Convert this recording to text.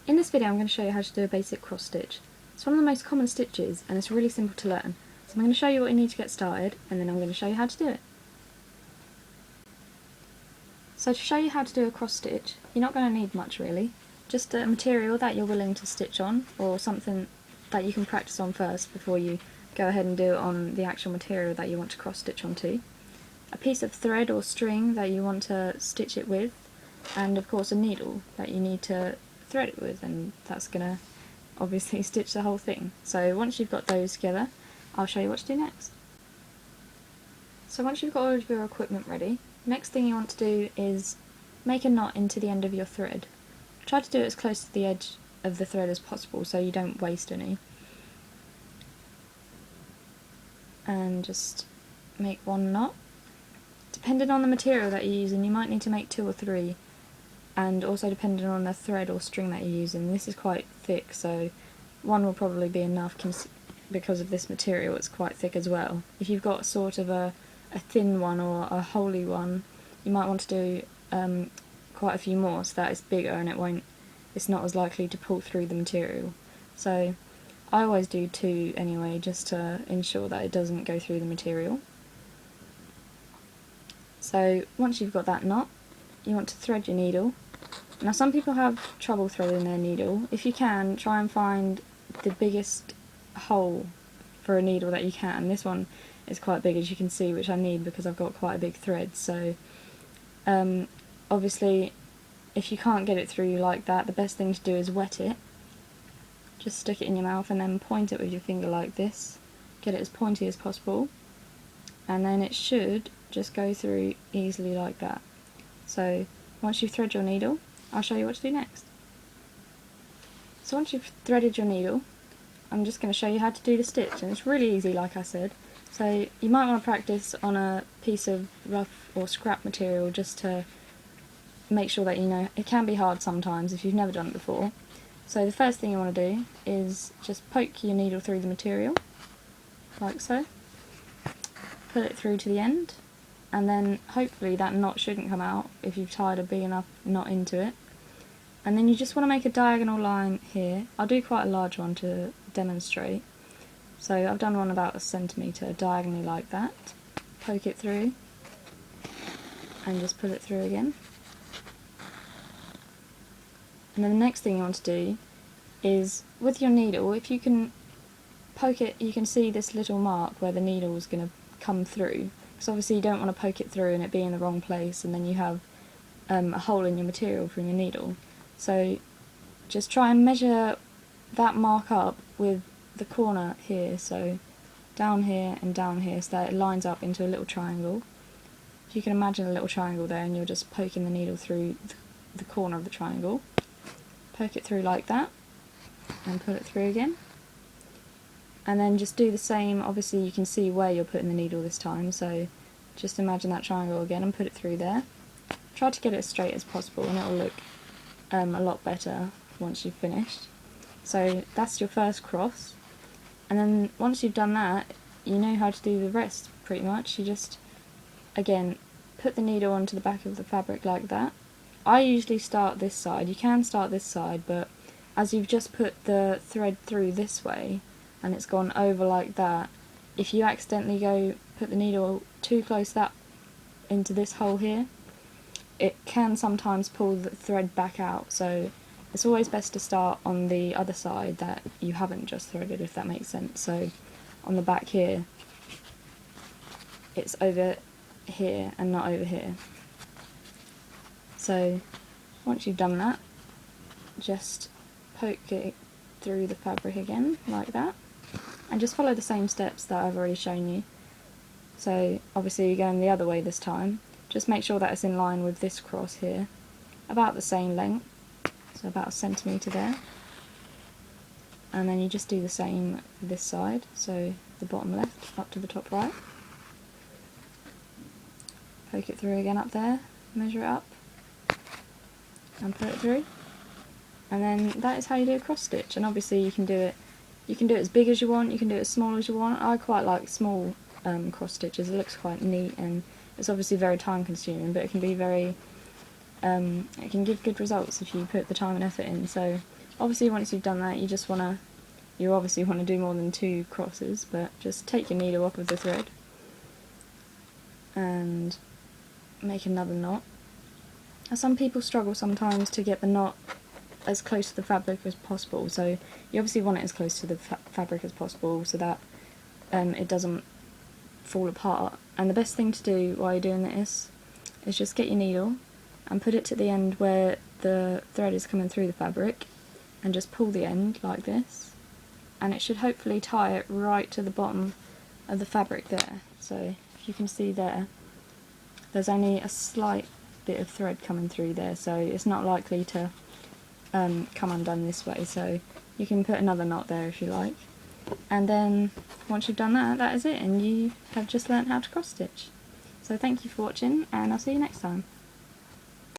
In this video I'm going to show you how to do a basic cross stitch. It's one of the most common stitches and it's really simple to learn. So I'm going to show you what you need to get started and then I'm going to show you how to do it. So to show you how to do a cross stitch, you're not going to need much really. Just a material that you're willing to stitch on, or something that you can practice on first before you go ahead and do it on the actual material that you want to cross stitch onto. A piece of thread or string that you want to stitch it with, and of course a needle that you need to thread it with, and that's going to obviously stitch the whole thing. So once you've got those together, I'll show you what to do next. So once you've got all of your equipment ready, next thing you want to do is make a knot into the end of your thread. Try to do it as close to the edge of the thread as possible so you don't waste any. And just make one knot. Depending on the material that you're using, you might need to make 2 or 3. And also depending on the thread or string that you're using. This is quite thick, so one will probably be enough because of this material. It's quite thick as well. If you've got sort of a thin one or a holy one, you might want to do quite a few more so that it's bigger and it's not as likely to pull through the material. So I always do 2 anyway, just to ensure that it doesn't go through the material. So once you've got that knot, you want to thread your needle. Now some people have trouble threading their needle. If you can, try and find the biggest hole for a needle that you can. This one is quite big, as you can see, which I need because I've got quite a big thread. So obviously if you can't get it through like that, the best thing to do is wet it. Just stick it in your mouth and then point it with your finger like this. Get it as pointy as possible, and then it should just go through easily like that. So once you've threaded your needle, I'll show you what to do next. So once you've threaded your needle, I'm just going to show you how to do the stitch, and it's really easy like I said. So you might want to practice on a piece of rough or scrap material just to make sure that you know. It can be hard sometimes if you've never done it before. So the first thing you want to do is just poke your needle through the material, like so. Pull it through to the end, and then hopefully that knot shouldn't come out if you've tied a big enough knot into it. And then you just want to make a diagonal line here. I'll do quite a large one to demonstrate. So I've done one about 1 centimetre diagonally like that. Poke it through and just pull it through again. And then the next thing you want to do is, with your needle, if you can poke it, you can see this little mark where the needle is going to come through. Because obviously you don't want to poke it through and it be in the wrong place and then you have a hole in your material from your needle. So just try and measure that mark up with the corner here, so down here and down here, so that it lines up into a little triangle. If you can imagine a little triangle there, and you're just poking the needle through the corner of the triangle. Poke it through like that and pull it through again. And then just do the same. Obviously you can see where you're putting the needle this time, so just imagine that triangle again and put it through there. Try to get it as straight as possible and it will look a lot better once you've finished. So that's your first cross, and then once you've done that, you know how to do the rest pretty much. You just, again, put the needle onto the back of the fabric like that. I usually start this side. You can start this side, but as you've just put the thread through this way and it's gone over like that, if you accidentally go put the needle too close that into this hole here, it can sometimes pull the thread back out. So it's always best to start on the other side that you haven't just threaded, if that makes sense. So on the back here, it's over here and not over here. So once you've done that, just poke it through the fabric again like that, and just follow the same steps that I've already shown you. So obviously you're going the other way this time. Just make sure that it's in line with this cross here, about the same length, so about 1 centimetre there. And then you just do the same this side, so the bottom left up to the top right. Poke it through again up there, measure it up, and put it through. And then that is how you do a cross stitch. And obviously you can do it as big as you want, you can do it as small as you want. I quite like small cross stitches. It looks quite neat, and it's obviously very time consuming, but it can be very it can give good results if you put the time and effort in. So obviously once you've done that, you obviously want to do more than 2 crosses, but just take your needle off of the thread and make another knot. Now, some people struggle sometimes to get the knot as close to the fabric as possible, so you obviously want it as close to the fabric as possible so that it doesn't fall apart. And the best thing to do while you're doing this is just get your needle and put it to the end where the thread is coming through the fabric, and just pull the end like this, and it should hopefully tie it right to the bottom of the fabric there. So if you can see there's only a slight bit of thread coming through there, so it's not likely to come undone this way, so you can put another knot there if you like. And then once you've done that, that is it, and you have just learnt how to cross stitch. So thank you for watching, and I'll see you next time.